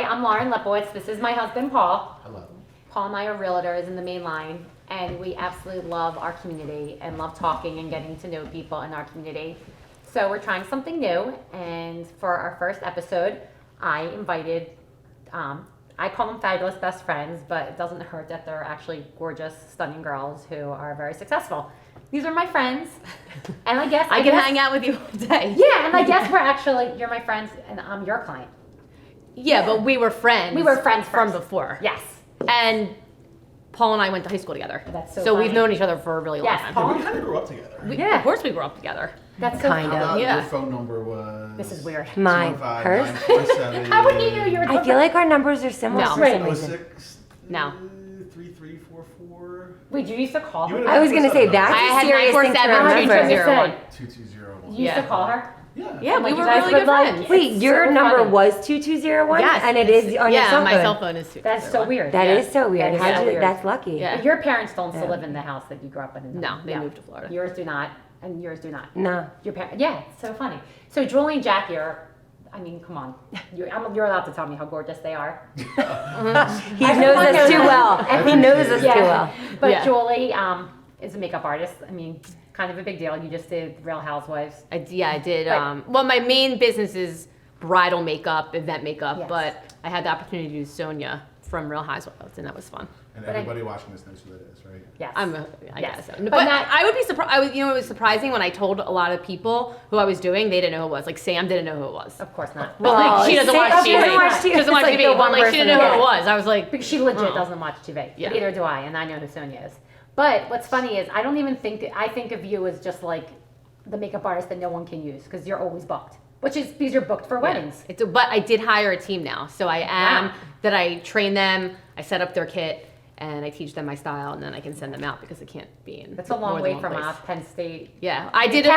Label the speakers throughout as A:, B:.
A: I'm Lauren Lipowicz. This is my husband, Paul.
B: Hello.
A: Paul and I are realtors in the main line, and we absolutely love our community and love talking and getting to know people in our community. So we're trying something new, and for our first episode, I invited, I call them fabulous best friends, but it doesn't hurt that they're actually gorgeous, stunning girls who are very successful. These are my friends, and I guess
C: I can hang out with you all day.
A: Yeah, and I guess you're my friends, and I'm your client.
C: Yeah, but we were friends.
A: We were friends
C: from
A: first.
C: before.
A: Yes.
C: And Paul and I went to high school together.
A: That's so
C: we've
A: funny.
C: known each other for a really long
A: Yes,
C: time.
A: Paul.
B: We kind of grew up together.
A: Yeah.
C: Of course we grew up together.
A: That's so
D: Kind
B: How
D: of.
B: about
C: Yeah.
B: your phone number was?
A: This is weird.
D: Mine.
B: 215-947.
A: How would you know you were?
D: I feel like our numbers are similar
C: No.
D: for
A: Right.
D: some reason.
B: 06
C: No.
B: 3344.
A: Wait, you used to call
B: You
A: her?
B: would
D: I was gonna say that's
C: I had
D: a serious thing to
C: 947-2201.
B: 2201.
A: You used to call her?
B: Yeah.
C: Yeah, we
A: Like,
C: were
A: you guys
C: really
A: would
C: good
A: like-
C: friends.
D: Wait,
A: It's
D: your
A: so
D: number
A: funny.
D: was 2201?
C: Yes.
D: And it is on your
C: Yeah,
D: cell
C: my
D: phone?
C: cell phone is too.
A: That's so weird.
D: That
C: Yeah.
D: is so weird.
A: That is
D: How'd
A: so
D: you,
A: weird.
D: that's lucky.
C: Yeah.
A: Your parents don't still
D: Yeah.
A: live in the house that you grew up in?
C: No, they moved to Florida.
A: Yours do not, and yours do not.
D: No.
A: Your parents, yeah, it's so funny. So Julie and Jackie are, I mean, come on. You're allowed to tell me how gorgeous they are.
D: He
A: Everyone
D: knows us
A: knows
D: too
A: that.
D: well. He knows us
A: Yeah.
D: too well.
A: But
C: Yeah.
A: Julie is a makeup artist. I mean, kind of a big deal. You just did Real Housewives.
C: I did.
A: Right.
C: Well, my main business is bridal makeup, event makeup,
A: Yes.
C: but I had the opportunity to do Sonia from Real Housewives, and that was fun.
B: And
A: But I-
B: everybody watching this knows who that is, right?
A: Yes.
C: I
A: Yes.
C: guess so.
A: But
C: But,
A: not-
C: I would be surprised. It was surprising when I told a lot of people who I was doing. They didn't know who it was. Like Sam didn't know who it was.
A: Of course not.
C: But like, she doesn't watch
A: Sam
C: TV.
A: doesn't watch
C: She doesn't watch
D: It's like
C: TV.
D: the
C: But
D: one
C: like, she didn't know
D: person
C: who it
A: that-
C: was. I was like,
A: Because she legit
C: Oh.
A: doesn't watch TV.
C: Yeah.
A: But neither do I, and I know who Sonia is. But what's funny is I don't even think, I think of you as just like the makeup artist that no one can use because you're always booked. Which is because you're booked for weddings.
C: yeah. But I did hire a team now, so I am
A: Wow.
C: that I train them. I set up their kit. And I teach them my style, and then I can send them out because they can't be in.
A: That's a long
C: more
A: way
C: than one
A: from
C: place.
A: Penn State.
C: Yeah, I did.
A: can?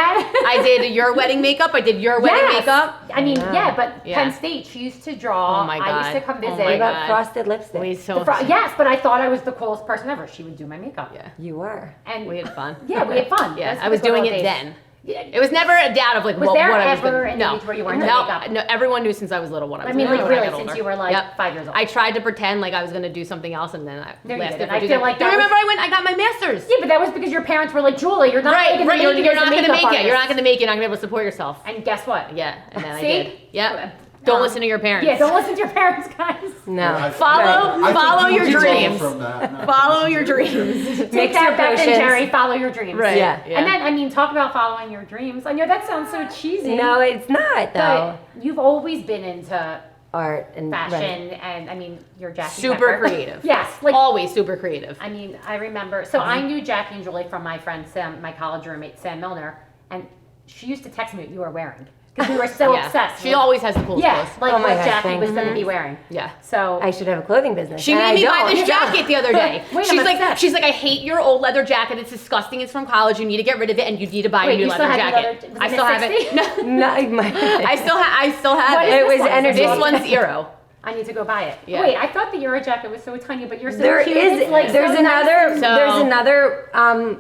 C: I did your wedding makeup. I did your wedding
A: Yes.
C: makeup.
A: I mean,
D: Yeah.
A: yeah, but
C: Yeah.
A: Penn State, she used to draw.
C: Oh my
A: I used
C: God.
A: to come
C: Oh
A: visit.
C: my
D: What about
C: God.
D: frosted lipstick?
C: We so
A: Yes, but I thought I was the coolest person ever. She would do my makeup.
C: yeah.
D: You were.
A: And
C: We had fun.
A: yeah, we had fun.
C: Yeah,
A: That's
C: I was
A: the good
C: doing
A: old
C: it
A: days.
C: then.
A: Yeah.
C: It was never a doubt of like
A: Was
C: what,
A: there
C: what I was
A: ever
C: doing.
A: an
C: No,
A: age where you weren't
C: no,
A: doing makeup?
C: no. Everyone knew since I was little what I was
A: I mean,
C: doing.
A: like
C: when I
A: really,
C: got
A: since
C: older.
A: you were like
C: Yep.
A: 5 years old.
C: I tried to pretend like I was going to do something else, and then I
A: No, you
C: lasted
A: didn't.
C: for
A: I
C: two
A: feel
C: days.
A: like
C: Do
A: that
C: you
A: was-
C: remember I got my master's?
A: Yeah, but that was because your parents were like, Julie, you're not
C: Right,
A: making
C: right.
A: it.
C: You're not going to make it. You're not going to make it. You're not going to be able to support yourself.
A: And guess what?
C: Yeah, and then I
A: See?
C: did. Yeah. Don't listen to your parents.
A: Yeah, don't listen to your parents, guys.
D: No.
C: Follow-
B: I
C: follow
B: think
C: your
B: you can tell
C: dreams.
B: From that. No.
C: Follow your dreams.
A: Take
D: Mix
A: that
D: your
A: back
D: potions.
A: and Jerry, follow your dreams.
C: Right.
D: Yeah.
A: And then, I mean, talk about following your dreams. I know that sounds so cheesy.
D: No, it's not though.
A: But you've always been into
D: Art and
A: fashion,
D: right.
A: and I mean, you're Jackie
C: Super
A: Pepper.
C: creative.
A: Yes, like
C: Always super creative.
A: I mean, I remember. So I knew Jackie and Julie from my friend Sam, my college roommate Sam Milner, and she used to text me what you were wearing because we were so
C: Yeah.
A: obsessed.
C: She
A: with,
C: always has the coolest
A: yeah,
C: clothes.
A: like
D: Oh my
A: what
D: gosh,
A: Jackie
D: thank
A: was
D: you.
A: going to be wearing.
C: Yeah.
A: So
D: I should have a clothing business.
C: She
D: and
C: made
D: I
C: me buy
D: don't.
C: this jacket the other day.
A: Wait,
C: she's
A: I'm
C: like,
A: upset.
C: I hate your old leather jacket. It's disgusting. It's from college. You need to get rid of it, and you need to buy
A: Wait,
C: a new
A: you still
C: leather
A: have your
C: jacket.
A: leather-
C: I
A: was
C: still
A: it
C: have it. No,
D: No, my,
C: I still have
A: What
C: it.
A: is
D: It was
A: this one?
D: energy.
C: This one's Eero.
A: I need to go buy it.
C: Yeah.
A: Wait, I thought the Euro jacket was so tiny, but you're so
D: there
A: cute.
D: is
A: It's like
D: there's
A: so
D: another
A: nice.
C: So-
D: there's another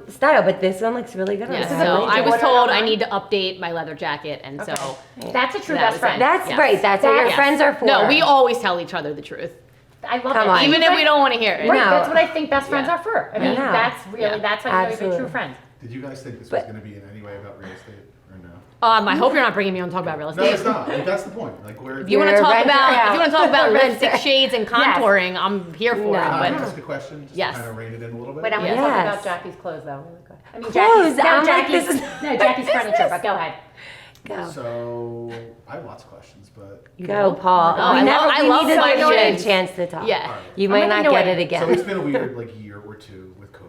D: style, but this one looks really good on
C: Yeah,
D: you.
A: is a
C: so
A: great
C: I was
A: order
C: told I
A: online.
C: need to update my leather jacket, and so
A: That's a true
C: That
A: best
C: was
A: friend.
C: it.
D: That's
C: Yes.
D: right. That's what your
A: Yes.
D: friends are for.
C: no, we always tell each other the truth,
A: I love
D: Come
A: it.
D: on.
C: even if we don't want to hear it.
A: Right,
D: No.
A: that's what I think best friends
C: Yeah.
A: are for. I mean,
D: Yeah.
A: that's really,
C: Yeah.
A: that's how you know you're a
D: Absolutely.
A: true friend.
B: Did you guys think this
D: But-
B: was going to be in any way about real estate or no?
C: I hope you're not bringing me on to talk about real
B: No,
C: estate.
B: it's not. Like, that's the point. Like, we're.
C: If you want to
D: You're a
C: talk
D: renter
C: about
D: out.
C: if you want to talk about
D: Renter.
C: lipstick shades and contouring, I'm here for
D: No.
C: it.
B: Can I
C: But
B: ask a question? Just
C: Yes.
B: to kind of rein it in a little bit.
A: Wait, I'm going to
D: Yes.
A: talk about Jackie's clothes, though. Really quick. I mean,
D: Clothes?
A: Jackie's, no,
D: I'm like,
A: Jackie's,
D: this is-
A: no, Jackie's furniture, but go ahead.
D: Go.
B: So, I have lots of questions, but.
D: Go, Paul.
C: Oh,
D: we
C: I
D: never
C: love- I
D: we
C: love
D: needed like a
C: questions.
D: chance to talk.
C: Yeah.
D: You
A: I'm
D: might
A: gonna
D: not
A: know
D: get
A: it.
D: it again.
B: So, it's been a weird, like, year or two with COVID.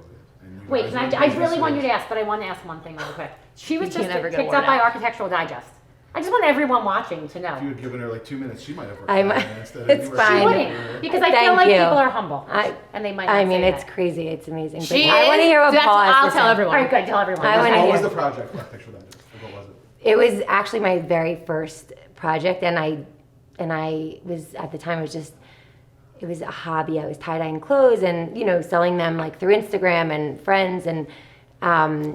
B: And you
A: Wait,
B: guys
A: can
B: are
A: I really want you
B: businesses.
A: to ask, but I want to ask one thing really quick. She was
C: You
A: just
C: can't ever get a
A: picked
C: word
A: up by
C: out.
A: Architectural Digest. I just want everyone watching to know.
B: If you had given her like 2 minutes, she might have worked.
D: I might-
B: 5 minutes that
D: it's
B: you were
D: fine.
A: She
B: saying
A: wouldn't,
B: earlier.
A: because I
D: Thank
A: feel like
D: you.
A: people are humble,
D: I-
A: and they might not
D: I mean,
A: say
D: it's
A: that.
D: crazy. It's amazing. But
C: she
D: I want to hear what
C: that's
D: Paul has
C: I'll
D: to
C: tell
D: say.
C: everyone.
A: All right, good, tell everyone.
D: I wanna
B: What
D: hear.
B: was the project for Architectural Digest? Like, what was it?
D: It was actually my very first project, and I was at the time it was a hobby. I was tie-dyeing clothes and selling them like through Instagram and friends and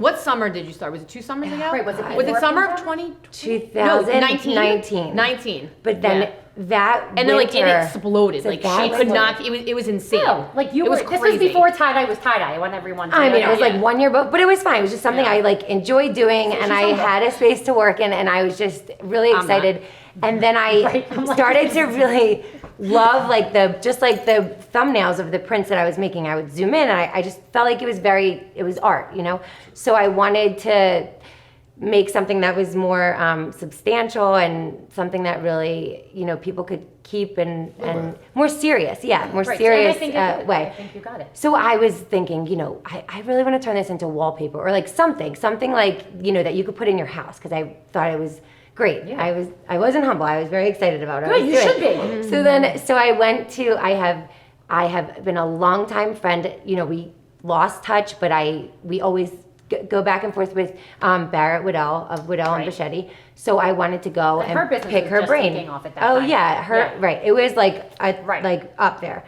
C: what summer did you start? Was it 2 summers ago?
A: Right, was it
C: Was it
A: before
C: summer of
A: pandemic?
C: 20?
D: 2019.
C: 19.
D: But then
C: And then like it
D: winter-
C: exploded.
D: So
C: Like
D: that
C: she could
D: winter-
C: not. It was insane.
A: No, like you
C: It
A: were.
C: was
A: This was
C: crazy.
A: before tie dye was tie dye. I want everyone to
D: I
A: know
D: mean, it was
A: that.
D: like 1 year, but it was fine. It was just something
C: Yeah.
D: I like enjoyed doing, and I
A: humble.
D: had a space to work in, and I was just really
C: I'm not.
D: excited. And then I
A: Right, I'm like-
D: started to really love like the thumbnails of the prints that I was making. I would zoom in, and I just felt like it was art, you know. So I wanted to make something that was more substantial and something that really, you know, people could keep and more serious. Yeah, more
A: Right,
D: serious
A: and I think
D: way.
A: I think you got it.
D: So I was thinking, you know, I really want to turn this into wallpaper or like something like, you know, that you could put in your house because I thought it was great.
A: Yeah.
D: I wasn't humble. I was very excited about it. I
A: Good,
D: was
A: you
D: doing.
A: should be.
D: So I went to, I have been a longtime friend. You know, we lost touch, but we always go back and forth with Barrett Waddell of Waddell and
A: Right.
D: Bichetti. So I wanted to go
A: And her
D: and
A: business
D: pick
A: was
D: her
A: just
D: brain.
A: taking off at that
D: Oh
A: time.
D: yeah,
A: Yeah.
D: right. It was like
A: Right.
D: like up there.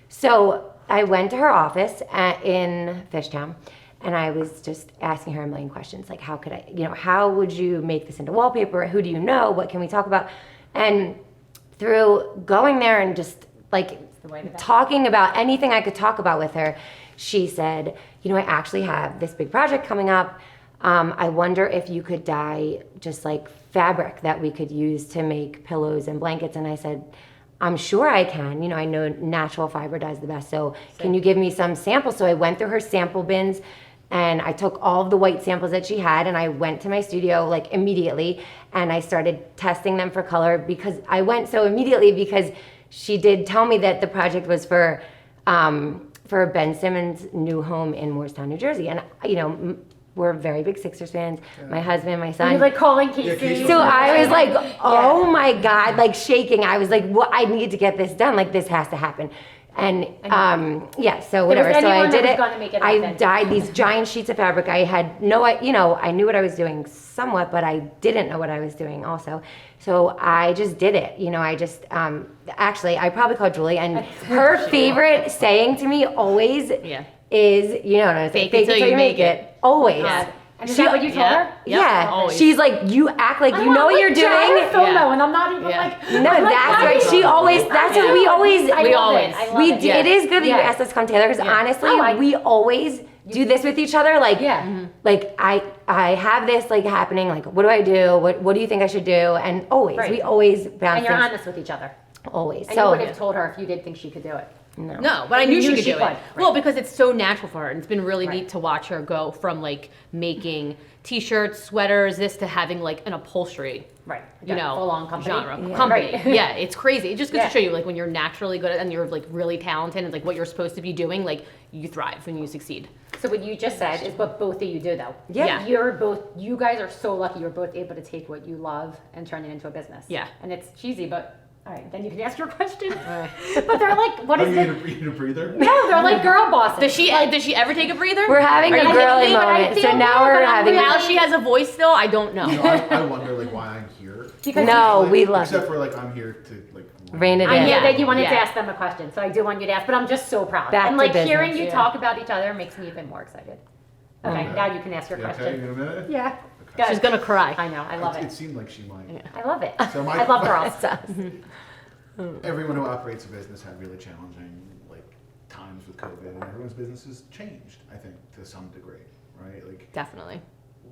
D: So I went to her office in Fishtown, and I was just asking her a million questions, like how could I, you know, how would you make this into wallpaper? Who do you know? What can we talk about? And through going there and just like
A: the way to go.
D: talking about anything I could talk about with her, she said, you know, I actually have this big project coming up. I wonder if you could dye just like fabric that we could use to make pillows and blankets. And I said, I'm sure I can. You know, I know natural fiber dyes the best. So can you give me some samples? So I went through her sample bins and I took all of the white samples that she had and I went to my studio like immediately and I started testing them for color because I went so immediately because she did tell me that the project was for Ben Simmons' new home in Moorestown, New Jersey. And, you know, we're very big Sixers fans. My husband, my son.
A: You're like calling Casey.
B: Casey.
D: So I was like, oh my God, like shaking. I was like, well, I need to get this done. Like this has to happen. And yeah, so whatever. So I
A: anyone that
D: did
A: was
D: it.
A: gonna make it
D: I
A: happen.
D: dyed these giant sheets of fabric. I had you know, I knew what I was doing somewhat, but I didn't know what I was doing also. So I just did it. You know, I just actually I probably called Julie, and her favorite saying to me always
C: Yeah.
D: is, you know, what I say,
C: Fake it till you make it.
D: Always.
A: Yeah. And is
D: She-
A: that what you told
C: yeah.
A: her?
D: Yeah,
C: always.
D: she's like, you act like you know what you're doing.
A: FOMO, and I'm not even
C: Yeah.
A: like.
D: No,
A: I'm like,
D: that's
A: why
D: right.
A: do
D: She
A: you-
D: always. That's what we always.
A: I
C: We
A: love
C: always-
A: it. I love
D: We
A: it.
D: do, it is good that you
A: Yeah.
D: asked us to come together because honestly,
A: Oh,
D: we always do this with each other. Like,
A: Yeah. Mhm.
D: like I have this like happening. Like, what do I do? What do you think I should do? And always,
A: Right.
D: we always bounce
A: And you're
D: things.
A: honest with each other.
D: Always.
A: And you
D: So
A: would have told her if you did think she could do it.
C: No, but I
A: You
C: knew she
A: knew
C: could
A: she
C: do
A: could,
C: it.
A: right.
C: Well, because it's so natural for her. And it's been really
A: Right.
C: neat to watch her go from like making t-shirts, sweaters, this to having like an upholstery,
A: Right.
C: you know,
A: full-on company.
C: genre.
D: Yeah.
C: Company.
A: Right.
C: Yeah, it's crazy. It just goes
A: Yeah.
C: to show you like when you're naturally good at and you're like really talented and like what you're supposed to be doing, like you thrive and you succeed.
A: So what you just said is what both of you do, though.
D: Yeah.
A: You guys are so lucky you're both able to take what you love and turn it into a business.
C: Yeah.
A: And it's cheesy, but all right, then you can ask your question. But they're like, what
B: Are
A: is
B: you
A: it?
B: gonna need a breather?
A: No, they're like girl bosses.
C: Does she ever take a breather?
D: we're having
C: Are
D: a
C: you
D: girly
C: kidding me?
A: But I
D: moment. So
A: feel
D: now
A: bad,
D: we're
A: but I'm
D: having.
A: really-
C: Now she has a voice still? I don't know.
B: You know, I wonder like why I'm here.
A: Because
D: No,
B: Like,
D: we love
B: except
D: it.
B: for like I'm here to like
D: Rein it
A: I
D: in.
A: know
C: Yeah.
A: that you wanted to
C: Yeah.
A: ask them a question, so I do want you to ask, but I'm just so proud.
D: Back
A: and
D: to
A: like hearing
D: business,
A: you
C: yeah.
A: talk about each other makes me even more excited. Okay, now you can ask your
B: You okay
A: question.
B: in a minute?
A: Yeah.
B: Okay.
C: She's gonna cry.
A: I know, I love
B: It
A: it.
B: seemed like she might.
A: I love it.
B: So
A: I love girls.
B: Everyone who operates a business had really challenging like times with COVID, and everyone's business has changed. I think to some degree, right? Like,
C: Definitely.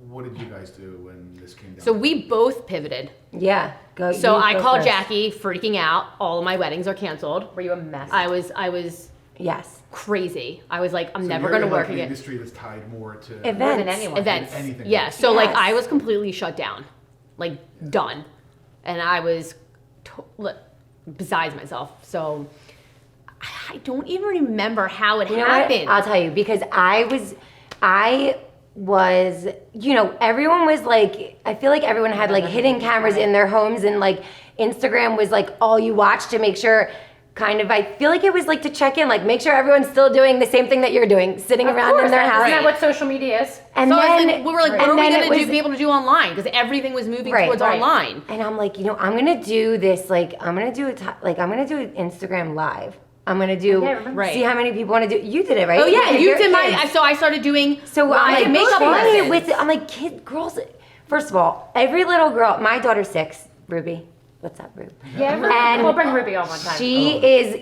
B: what did you guys do when this came down?
C: So we both pivoted.
D: Yeah. Go.
C: So
D: you
C: I
D: go
C: called
D: first.
C: Jackie freaking out. All of my weddings are canceled.
A: Were you a mess?
C: I was
D: Yes.
C: crazy. I was like, I'm
B: So
C: never
B: you're
C: going to
B: in,
C: work
B: like, an
C: again.
B: industry that's tied more to
A: More than
D: Events.
A: anyone.
C: Events.
B: Anything.
C: Yeah. So like
D: Yes.
C: I was completely shut down, like done, and I was besides myself. So I don't even remember how it
D: You know
C: happened.
D: what? I'll tell you because I was, you know, everyone was like, I feel like everyone had like hidden cameras in their homes and like Instagram was like all you watched to make sure kind of, I feel like it was like to check in, like make sure everyone's still doing the same thing that you're doing, sitting
A: Of
D: around
A: course,
D: in their house.
A: Isn't that what social media is?
D: And
C: so
D: then
C: we were like, what
D: and
C: are we
D: then
C: going
D: it
C: to
D: was-
C: be able to do online? Because everything was moving
D: Right,
C: towards
A: right.
C: online.
D: And I'm like, you know, I'm gonna do this. Like, I'm gonna do an Instagram live. I'm gonna do.
A: Yeah, I remember.
C: Right.
D: See how many people want to do. You did it, right?
C: Oh yeah, you
D: Your
C: did
D: kids.
C: my. So I started doing.
D: So I'm like,
C: makeup
D: trying it
C: lessons.
D: with. I'm like, girls. First of all, every little girl. My daughter's 6, Ruby. What's up, Rube?
A: Yeah,
D: And
A: we'll bring Ruby on one time.
D: She is,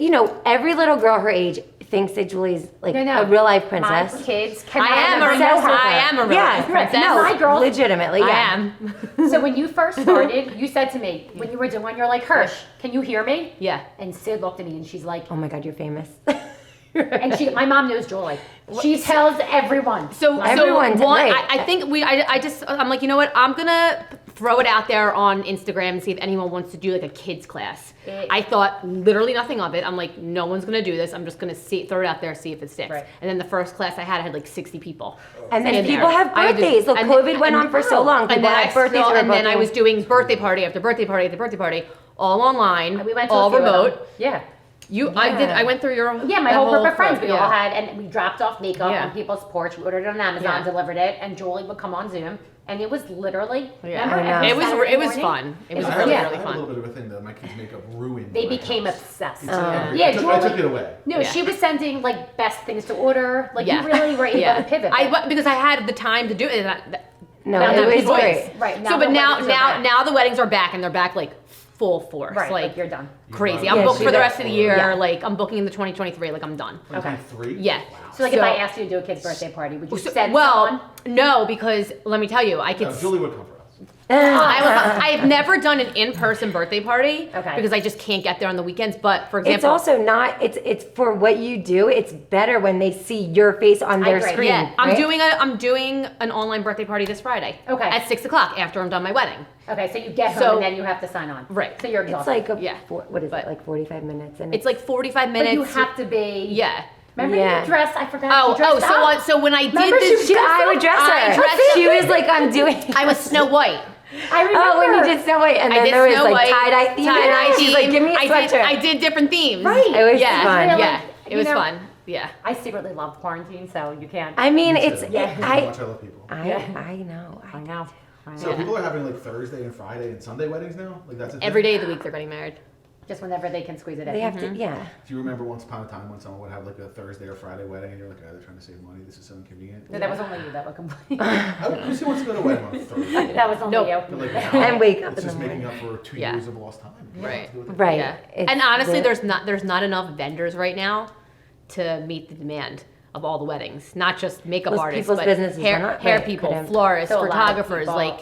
D: every little girl her age thinks that Julie's like
A: No.
D: a real life
A: My
D: princess.
A: kids
C: I
A: cannot
C: am
A: ever
C: a
A: know her.
C: I am a real
D: Yeah,
C: princess.
D: no,
A: My girls-
D: legitimately,
C: I
D: yeah.
C: am.
A: So when you first started, you said to me, when you were doing, you're like, Hirsch, can you hear me?
C: Yeah.
A: And Sid looked at me and she's like,
D: Oh my God, you're famous.
A: and my mom knows Julie. She tells everyone.
C: So
D: Everyone's
C: one,
D: right.
C: I think I'm like, you know what? I'm gonna throw it out there on Instagram and see if anyone wants to do like a kids class. I thought literally nothing of it. I'm like, no one's gonna do this. I'm just gonna throw it out there, see if it sticks.
A: Right.
C: And then the first class I had like 60 people.
D: And then
C: in
D: people
C: there.
D: have
C: I would
D: birthdays. Look,
C: and
D: COVID
C: then-
D: went on for so long.
C: And
D: People
C: then
D: had birthdays.
C: and then I was doing birthday party after birthday party after birthday party, all online,
A: We went to
C: all
A: a few of
C: remote.
A: them. Yeah.
C: I went through your
A: Yeah, my
C: that
A: whole group of friends. We
C: yeah.
A: all had, and we dropped off makeup
C: Yeah.
A: on people's porch. We ordered it on Amazon,
C: Yeah.
A: delivered it, and Julie would come on Zoom, and it was literally.
C: Yeah.
A: Remember,
D: I know.
A: every
C: It was
A: Saturday
C: it was
A: morning?
C: fun. It was
B: I
C: really
B: have,
C: really
B: I have a little
C: fun.
B: bit of a thing that my kids' makeup ruined.
A: They
B: my
A: became
B: house.
A: obsessed.
B: It's every-
A: Yeah,
B: I took
A: Julie-
B: it away.
A: No,
C: Yeah.
A: she was sending like best things to order. Like
C: Yeah.
A: you really were able to pivot.
C: Because I had the time to do it.
D: No,
A: Now
D: it
A: the
D: was
A: people-
D: great.
A: Right.
C: So, but
A: the
C: now
A: weddings are back.
C: the weddings are back, and they're back like full force.
A: Right,
C: like
A: like you're done.
C: crazy.
B: Yeah,
C: I'm booked
D: she
C: for the
D: did.
C: rest of the year.
D: Yeah.
C: Like I'm booking in the 2023. Like I'm done.
A: Okay.
B: 3?
C: Yeah.
B: Wow.
A: So like if I asked you to do a kid's birthday party, would you send
C: well,
A: someone?
C: no, because let me tell you, I could.
B: No, Julie would come for us.
C: I've never done an in-person birthday party
A: Okay.
C: because I just can't get there on the weekends. But for
D: It's
C: example,
D: also not. It's for what you do. It's better when they see your face on their
A: agree.
D: screen.
C: yeah, I'm
D: right?
C: doing an online birthday party this Friday.
A: Okay.
C: At 6:00 after I'm done my wedding.
A: Okay, so you get home
C: So-
A: and then you have to sign on.
C: Right.
A: So you're
D: It's
A: exhausted.
D: like
C: Yeah.
D: what is
C: But-
D: it? Like 45 minutes, and
C: It's like 45
A: but
C: minutes.
A: you have to be.
C: Yeah.
A: Remember
D: Yeah.
A: your dress? I forgot.
C: Oh,
A: you dressed
C: so
A: up.
C: so when I did
A: Remember
C: this,
D: I would dress her.
C: I dressed
D: she
C: up.
D: was like, I'm doing.
C: I was Snow White.
A: I remember.
D: Oh, when you did Snow White, and
C: I
D: then
C: did
D: there was
C: Snow
D: like
C: White,
D: tie-dye theme.
C: tie-dye
D: She's like, give me a sweatshirt.
C: I did different themes.
A: Right.
D: It was
C: Yeah,
D: fun.
A: Really?
C: yeah. It
A: You
C: was
A: know-
C: fun. Yeah.
A: I secretly love quarantine, so you can't.
D: I mean,
B: Me
D: it's
B: too.
A: Yeah.
B: How much I love people.
D: I
A: Yeah.
D: know.
A: I know.
B: So people are having like Thursday and Friday and Sunday weddings now? Like that's a thing?
C: Every day of the week they're getting married.
A: Just whenever they can squeeze it in.
D: They have to, yeah.
B: Do you remember once upon a time when someone would have like a Thursday or Friday wedding and you're like, oh, they're trying to save money, this is so inconvenient?
A: No, that was only you that would complain.
B: Who still wants to go to a wedding on a Thursday?
A: That was only
C: Nope.
B: But
A: you.
B: like now,
D: And wake up
B: it's
D: in
B: just
D: the
B: making up for 2
C: Yeah.
B: years of lost time. You don't have to do it.
D: Right.
C: Yeah.
D: It's
C: And honestly,
D: the-
C: there's not enough vendors right now to meet the demand of all the weddings. Not just makeup
D: Those
C: artists,
D: people's
C: but
D: businesses
C: hair,
D: are not-
C: hair
D: right,
C: people,
D: couldn't-
C: florists,
A: So a lot of
C: photographers.
A: people-
C: Like,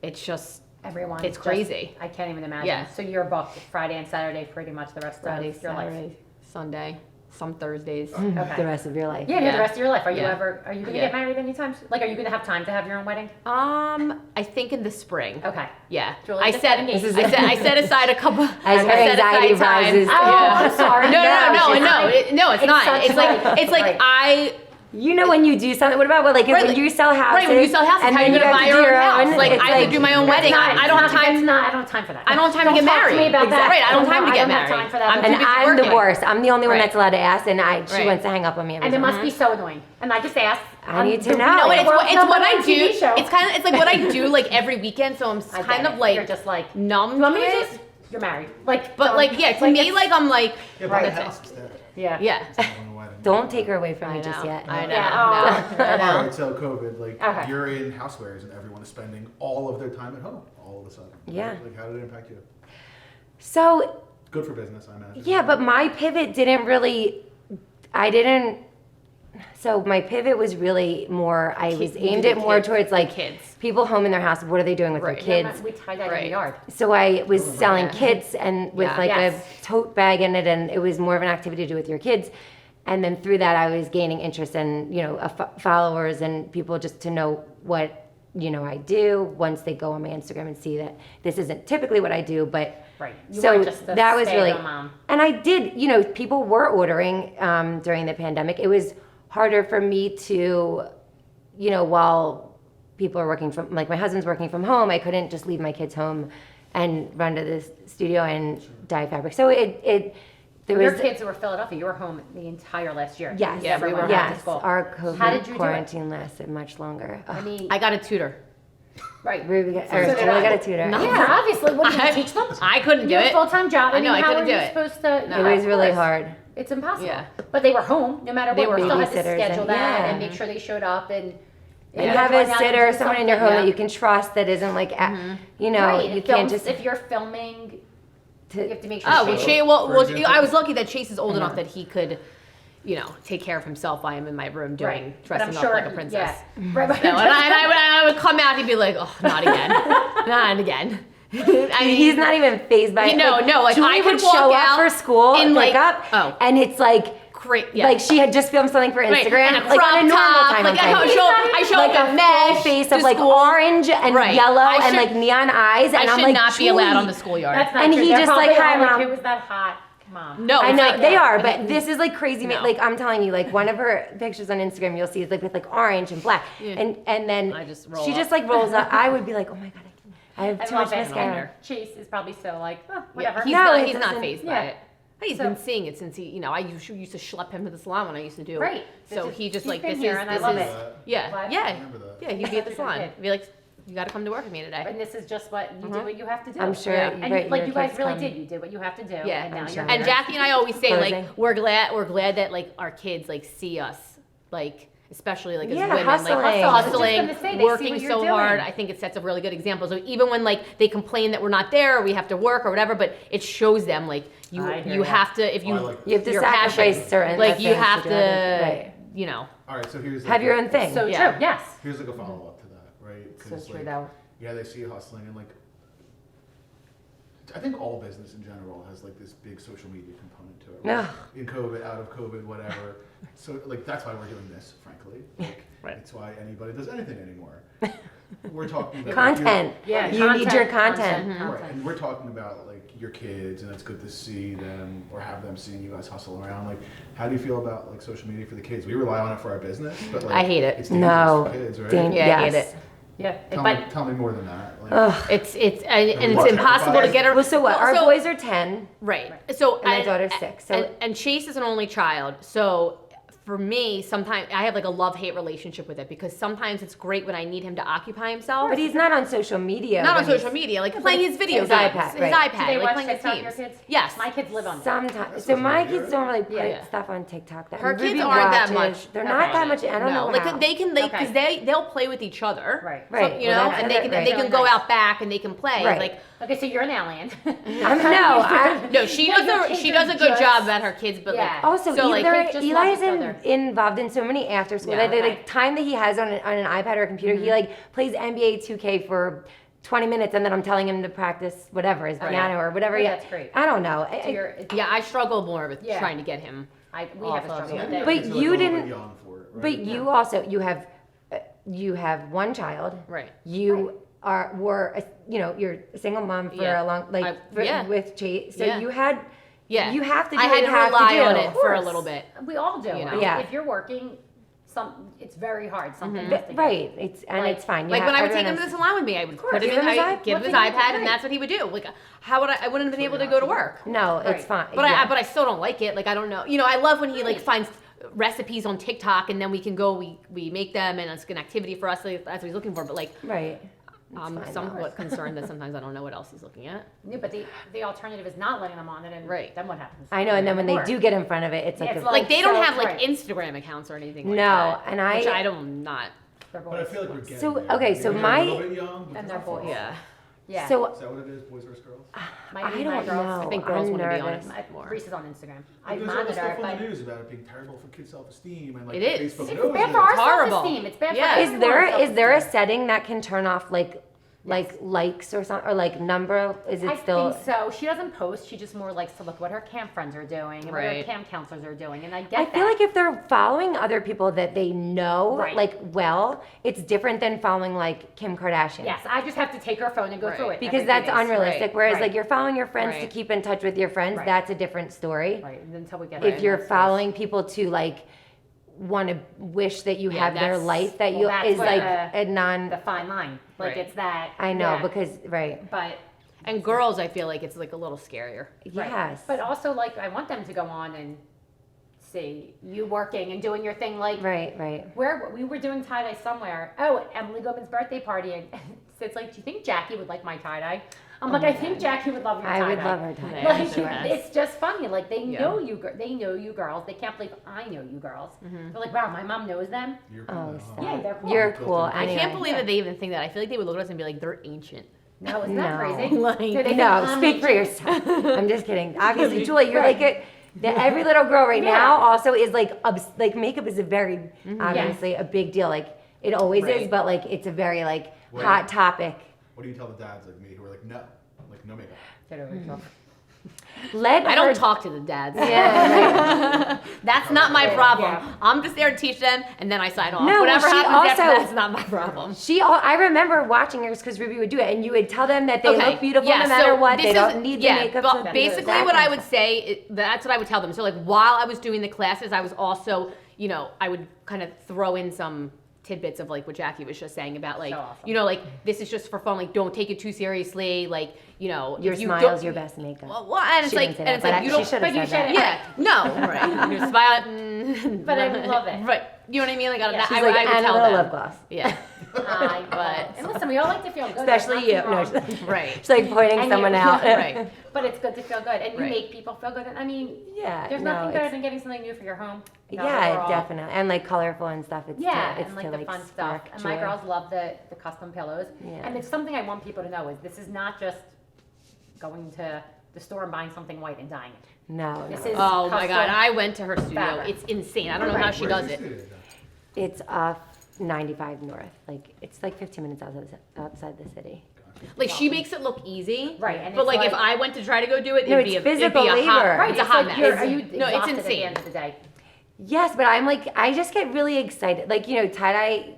C: it's just
A: Everyone.
C: It's
A: just-
C: crazy.
A: I can't even imagine.
C: Yeah.
A: So you're booked Friday and Saturday pretty much the rest
C: Friday,
A: of your life.
C: Saturday, Sunday, some Thursdays.
A: Okay.
D: the rest of your life.
A: Yeah, no,
C: Yeah.
A: the rest of your life. Are you
C: Yeah.
A: gonna
C: Yeah.
A: get married anytime soon? Like, are you gonna have time to have your own wedding?
C: I think in the spring.
A: Okay.
C: Yeah.
A: Julie,
C: I
A: just
C: set
A: engaged.
C: I set aside a couple.
D: As her
C: I set
D: anxiety
C: aside time.
D: rises.
A: Oh,
C: Yeah.
A: I'm sorry.
C: No,
A: she's
C: no, it's not.
A: such
C: It's like
A: Right.
D: You know when you do something. What about like
C: Right,
D: when
C: like-
D: you sell houses?
C: Right, when you sell houses,
D: and
C: how are
D: then
C: you gonna
D: have
C: buy
D: to do
C: your own house? Like,
D: it's
C: I have to do my own wedding. I don't have time.
A: I don't have time for that.
C: I don't have time to get
A: Talk
C: married.
A: me about that.
C: Right, I don't have time to get
A: I don't have
C: married.
A: time for that.
C: I'm
A: That's
C: too
D: And
C: busy
D: I'm the
C: working.
D: worst. I'm the only one
C: Right.
D: that's allowed to ask, and she
C: Right.
D: wants to hang up on me. Every
A: And it
D: time.
A: must be so annoying. And I just asked.
D: I need to know.
C: No,
D: It's
C: it's what I do.
A: TV show.
C: It's like what I do like every weekend. So I'm
A: I get
C: kind
A: it.
C: of like
A: You're just like
C: numb
A: You want
C: to
A: me to
C: it.
A: just? You're married. Like,
C: But like yeah, to me
A: it's-
C: like I'm like
B: Yeah, buy a
A: Right.
B: house instead.
A: yeah.
C: yeah.
B: Instead of a wedding.
D: Don't take her away from
C: I
D: me
C: know.
D: just yet.
C: I know.
A: Yeah,
C: no, I know.
B: Alright, so COVID, like
A: Okay.
B: you're in housewares and everyone is spending all of their time at home all of a sudden.
D: Yeah.
B: Like how did it impact you?
D: So
B: Good for business, I imagine.
D: yeah, but my pivot didn't really. I didn't. So my pivot was really more. I was aimed it more towards like
C: kids.
D: people home in their house. What are they doing with
C: Right.
D: their
A: Yeah,
D: kids?
A: we tie that in
C: Right.
A: the yard.
D: So I was selling
C: Yeah.
D: kits and with
C: Yeah.
D: like
A: Yes.
D: a tote bag in it, and it was more of an activity to do with your kids. And then through that, I was gaining interest in followers and people just to know what I do once they go on my Instagram and see that this isn't typically what I do, but
A: Right. You
D: so
A: weren't just the
D: that was really.
A: stay-at-home mom.
D: And I did, people were ordering during the pandemic. It was harder for me to, while people are working from, like my husband's working from home, I couldn't just leave my kids home and run to the studio and dye fabric. So there
A: Your
D: was,
A: kids were Philadelphia. You were home the entire last year.
D: yes,
C: Yeah, we were
A: Everyone
C: home.
A: went to
D: yes,
A: school.
D: our
A: How did you do
D: COVID
A: it?
D: quarantine lasted much longer.
A: I mean,
C: I got a tutor.
A: right.
D: Ruby got,
A: So
D: or
A: did
D: Julie
A: I.
D: got a tutor.
C: No.
A: Yeah, obviously. What did you teach them?
C: I couldn't do
A: You have a
C: it.
A: full-time job.
C: I know, I
A: how
C: couldn't
A: are
C: do
A: you
C: it.
A: supposed to?
C: No.
D: It was
A: of
D: really
A: course.
D: hard.
A: It's impossible.
C: Yeah.
A: But they were home no matter
C: They
A: what.
C: were
A: We still had to
D: babysitters
A: schedule
D: and-
A: that
D: yeah.
A: and make sure they showed up, and
D: And
A: you're
D: have
A: going
D: a
A: out and
D: sitter,
A: do
D: someone in your home
A: something.
D: that you can trust that isn't like, you know,
A: Right,
D: you
A: it
D: can't
A: films-
D: just.
A: if you're filming, you have to make sure.
C: Oh, well,
A: Chase-
C: Chase,
B: For example.
C: I was lucky that Chase is old enough that he could, take care of himself while I'm in my room doing
A: Right. But I'm
C: dressing
A: sure,
C: up like a princess.
A: Yeah. Right, but
C: So, and I would come out, he'd be like, oh, not again, not again. I mean,
D: He's not even phased by it.
C: No, like,
D: Julie
C: I could
D: would show
C: walk
D: up
C: out
D: for school
C: in,
D: and
C: like-
D: pick up,
C: oh.
D: and it's like,
C: great, yeah.
D: like she had just filmed something for
C: Right,
D: Instagram,
C: and a
D: like
C: crop
D: on a normal
C: top,
D: time.
C: like
D: I'm saying.
C: I show
D: like
C: up
D: a
C: in mesh
D: full face
C: to
D: of like
C: school.
D: orange and
C: Right.
D: yellow
C: I
D: and
C: should-
D: like neon eyes, and
C: I
D: I'm
C: should
D: like,
C: not be allowed
D: Julie.
C: on the schoolyard.
A: That's not
D: And
A: true.
D: he
A: They're
D: just,
A: probably
D: like,
A: all
D: hi, Mom.
A: Who was that hot mom?
C: No,
D: I
C: it's
D: know
C: like-
D: they are, but this is like crazy.
C: No.
D: Like I'm telling you, like one of her pictures on Instagram, you'll see is like with like orange and black, and then
C: I just roll
D: she
C: up.
D: just like rolls up. I would be like, oh my god, I have
A: I
D: too
A: love
D: much
A: it.
D: mascara.
A: Chase is probably so like, oh,
C: Yeah,
A: whatever.
C: he's
D: No,
C: not,
D: it
C: he's not
D: doesn't-
C: phased by
A: yeah.
C: it. He's
A: So-
C: been seeing it since I used to schlep him to the salon when I used to do.
A: Right.
C: So
A: This is-
C: he just
A: he's
C: like
A: been
C: this
A: here
C: is
A: and I
C: this
A: love
C: is
A: it.
C: yeah
A: What?
C: yeah
B: I remember that.
C: yeah. He'd be at the
A: That's a good
C: salon.
A: kid.
C: Be like, you got to come to work with me today.
A: And this is just what you do. What you have to do.
D: I'm sure.
C: Yeah.
D: you're
A: And
D: right,
A: like
D: your
A: you guys
D: kids
A: really
D: come.
A: did. You did what you have to do.
C: Yeah,
A: And now
D: I'm
A: you're
D: sure.
C: And
A: here.
C: Jackie and I always say
D: Closing.
C: like we're glad that like our kids like see us like especially like as
D: Yeah,
C: women
D: hustling.
C: like
D: I was
A: just
C: hustling,
A: gonna say, they see
C: working
A: what you're
C: so
A: doing.
C: hard. I think it sets a really good example. So even when like they complain that we're not there or we have to work or whatever, but it shows them like
A: I hear
C: you
A: ya.
C: have to if you
B: I like
D: You have to
C: you're
D: sacrifice
C: passionate,
D: certain
C: like you
D: things
C: have
D: do
C: to
D: it. Right.
B: All right, so here's
D: Have your own thing.
A: So
C: Yeah.
A: true. Yes.
B: Here's like a follow up to that, right?
A: So
B: 'Cause,
A: true
B: like,
A: though.
B: yeah, they see you hustling, and like, I think all business in general has like this big social media component to it.
D: Ugh.
B: In COVID, out of COVID, whatever. So like that's why we're doing this, frankly. Like,
C: Right.
B: It's why anybody does anything anymore. We're talking about
D: Content.
A: Yeah.
D: You need your content.
B: Right, and we're talking about like your kids, and it's good to see them or have them seeing you guys hustle around. Like, how do you feel about like social media for the kids? We rely on it for our business, but like
C: I hate it.
B: It's dangerous
D: No.
B: for kids, right?
C: Yeah, I hate
D: Yes.
C: it.
A: Yeah.
B: Tell me more than that. Like,
D: Ugh.
C: It's and
B: What,
C: it's impossible to get her.
D: Well, so what?
C: Well,
D: Our
C: so-
D: boys are 10.
C: Right. So
D: And my daughter's 6, so-
C: and Chase is an only child. So for me, sometimes I have like a love-hate relationship with it because sometimes it's great when I need him to occupy himself.
D: But he's not on social media.
C: not on
D: when he's-
C: social media, like playing his video
D: his
C: games,
D: iPad,
C: his
D: right.
C: iPad,
A: Do they
C: like
A: watch
C: playing his
A: TikTok, your
C: games.
A: kids?
C: Yes.
A: My kids live on that.
D: Sometimes.
B: That's
D: So
B: social
D: my
B: media,
D: kids don't really put
A: Yeah.
D: stuff on TikTok. That
C: Her kids
D: Ruby
C: aren't that
D: watches.
C: much.
D: They're
A: Okay.
D: not that much. I don't know
C: like
D: how.
C: they can
A: Okay.
C: because they'll play with each other.
A: Right.
D: Right.
C: So, you
D: Well,
C: know,
D: that's
C: and
D: it,
C: they
D: right.
C: can go out back and they can play.
D: Right.
C: Like
A: Okay, so you're an alien.
C: no, she
A: Yeah, your
C: does
A: kids
C: she
A: are
C: does a good
A: just-
C: job at her kids, but
A: Yeah.
C: like
D: Also,
C: so like
A: they just
D: Eli
A: love
D: is
A: each other.
D: involved in so many after school.
C: Yeah.
D: The like, time that he has on an iPad or a computer, he like plays NBA 2K for 20 minutes, and then I'm telling him to practice whatever his piano or whatever.
A: Well,
D: Yeah,
A: that's great.
D: I don't know.
A: So you're,
C: yeah, I struggle more with
A: Yeah.
C: trying to get him.
A: we have a
C: Off of
A: struggle
C: it.
A: with
B: I
A: it.
B: think
D: But
B: our kids are,
D: you
B: like, a little
D: didn't-
B: bit young for it, right?
D: But you also you have one child.
C: Right.
D: You were you're a single mom for
C: Yeah.
D: a long
C: yeah.
D: with Chase. So
C: Yeah.
D: you had
C: Yeah.
D: you have to do
C: I
D: what
C: had
D: you
C: to
D: have
C: rely
D: to do.
C: on it
A: Of
C: for a
A: course.
C: little bit.
A: We all do.
C: You know.
A: I mean,
D: Yeah.
A: If you're working, it's very hard. Something
D: But-
A: has to give.
D: right. It's
A: Like-
D: it's fine. You
C: Like
D: have-
C: when I would take
D: everyone
C: him to the
D: has-
C: salon with me, I would put him
D: Give
C: in,
D: him his
C: I give him his
A: iPad.
C: iPad, and that's what he would do. Like, how would I wouldn't have been able to go to work.
D: No,
A: Right.
D: it's fine.
C: But
D: Yeah.
C: I still don't like it. Like I don't know. You know, I love when he like finds recipes on TikTok and then we can go we make them and it's an activity for us. Like, that's what he's looking for. But like
D: right.
C: I'm
D: fine,
C: somewhat concerned that sometimes I don't know what else he's looking at.
A: Yeah, but the alternative is not letting them on it, and
C: Right.
A: then what happens?
D: I know, and then when they
A: Or-
D: do get in front of it, it's like
A: It's
D: a,
A: like-
C: Like they don't
A: so-
C: have like
A: right.
C: Instagram accounts or anything like
D: No,
C: that.
D: and
C: which
D: I-
C: I don't not.
A: For
B: But I
A: boys.
B: feel like we're getting
D: So,
B: there.
D: okay, so
B: They're
D: my-
B: a little bit young, but
A: And
B: they're
A: they're
B: not
A: boys.
B: far
C: Yeah.
B: off.
A: Yeah.
D: so
B: Is that what it is, boys versus girls?
A: My
D: I don't
A: girls,
D: know.
C: I think girls
D: I'm
C: want to be on
D: nervous.
C: it more.
A: Reese is on Instagram. I
B: There's all this
A: monitor
B: stuff
A: it,
B: on
A: but
B: the news about it being terrible for kids' self-esteem and like
C: It is.
B: Facebook
A: it's
B: knows
A: bad
B: it.
A: for our
C: It's horrible.
A: self-esteem. It's bad
C: Yeah.
A: for
D: Is there
A: everyone's
D: a setting that can turn off like likes or something or like number? Is it
A: I
D: still?
A: think so. She doesn't post. She just more likes to look what her camp friends are doing and what her
C: Right.
A: camp counselors are doing. And I get
D: I
A: that.
D: feel like if they're following other people that they know
A: Right.
D: like well, it's different than following like Kim Kardashian.
A: Yes, I just have to take her phone and go
C: Right.
A: through it.
D: Because
A: every
D: that's
A: 3 days.
D: unrealistic.
C: Right.
D: Whereas
A: Right.
D: like you're following your friends to
C: Right.
D: keep in touch with your friends,
A: Right.
D: that's a different story.
A: Right, until we get
D: If
A: in
D: you're
A: that space.
D: following people to like want to wish that you
C: Yeah,
D: have their
C: that's-
D: life that
A: well,
D: you
A: that's
D: is
A: where
D: like
A: the-
D: a non.
A: the fine line. Like
C: Right.
A: it's that.
D: I know
A: yeah.
D: because right.
A: But
C: And girls, I feel like it's like a little scarier.
A: right.
D: Yes.
A: But also like I want them to go on and see you working and doing your thing. Like
D: right.
A: where we were doing tie dye somewhere. Oh, at Emily Goodman's birthday party, and it's like, do you think Jackie would like my tie dye? I'm like, I think Jackie would love your tie-dye.
D: I would love her tie.
C: Yeah,
A: Like,
C: sure has.
A: it's just funny. Like, they
C: Yeah.
A: know you. They know you girls. They can't believe I know you girls. They're like, wow, my mom knows them.
B: You're
D: Oh,
B: cool.
D: stop.
A: Yeah, they're cool.
D: You're cool.
C: I
D: Anyway.
C: can't believe that they even think that. I feel like they would look at us and be like, they're ancient.
A: No, isn't that
D: No.
A: crazy?
C: Like,
A: Do they think
D: No,
A: I'm
D: speak for
A: ancient?
D: yourself. I'm just kidding. Obviously, Julie, you're
A: Right.
D: like every little girl right
A: Yeah.
D: now also is like like makeup is a very obviously a big deal. Like it always
C: Right.
D: is, but like it's a very like
B: Right.
D: hot topic.
B: What do you tell the dads like me who are like, no makeup?
A: Get over yourself.
D: Let
C: I
D: her-
C: don't talk to the dads.
D: Yeah,
C: That's not my problem.
A: Yeah.
C: I'm just there to teach them, and then I sign off.
D: No,
C: Whatever
D: she
C: happens after
D: also-
C: that's not my problem.
D: I remember watching yours because Ruby would do it, and you would tell them that they look beautiful
C: yeah,
D: no matter
C: so
D: what.
C: this
D: They
C: is-
D: don't need
C: yeah,
D: the makeup.
C: But
D: to-
C: basically,
D: that
C: what
D: kind
C: I
D: of
C: would
D: stuff.
C: say, that's what I would tell them. So, like, while I was doing the classes, I was also, I would kind of throw in some tidbits of like what Jackie was just saying about like,
A: So awesome.
C: like this is just for fun. Like, don't take it too seriously. Like,
D: Your
C: if you
D: smile
C: don't-
D: is your best makeup.
C: Well, and it's
D: She
C: like,
D: didn't say
C: and
D: that,
C: it's
D: but
C: like you
D: she
C: don't.
D: should
A: but you
D: have said
A: should
D: that.
C: Yeah, no, right. You smile,
A: But I love it.
C: Right, you know what I mean? Like,
A: Yeah.
D: She's
C: I
D: like,
C: would
D: and a
C: tell
D: little
C: them.
D: lip gloss.
C: Yeah,
A: But and listen, we all like to feel good.
D: Especially you.
A: There's
D: No,
A: nothing wrong.
C: right.
D: she's like pointing
A: And
D: someone
A: you-
D: out.
C: Right.
A: But it's good to feel good, and you
C: Right.
A: make people feel good. And I mean,
D: Yeah,
A: there's
D: no,
A: nothing better
D: it's-
A: than getting something new for your home.
D: Yeah,
A: overall.
D: definitely, and like colorful and stuff. It's
A: Yeah,
D: it's
A: and like
D: to,
A: the fun stuff.
D: spark
A: And my
D: joy.
A: girls love the custom pillows.
D: Yeah.
A: And it's something I want people to know is this is not just going to the store and buying something white and dyeing it.
D: No,
A: This
D: no.
A: is
C: Oh my
A: custom
C: god, I went to her studio.
A: fabric.
C: It's insane. I don't know how she
B: Where's
C: does
B: your
C: it.
B: studio?
D: It's off 95 North. Like it's like 15 minutes outside the city.
C: Like she makes it look easy.
A: Right, and
C: But
A: it's
C: like, if
A: like-
C: I went to try to go do it,
D: No,
C: it'd be
D: it's
C: a, it'd
D: physical
C: be a hot,
D: labor.
A: Right,
C: it's a
A: it's
C: hot
A: like
C: mess.
A: are you
C: No, it's
A: exhausted at the
C: insane.
A: end of the day?
D: Yes, but I'm like I just get really excited. Like tie-dye,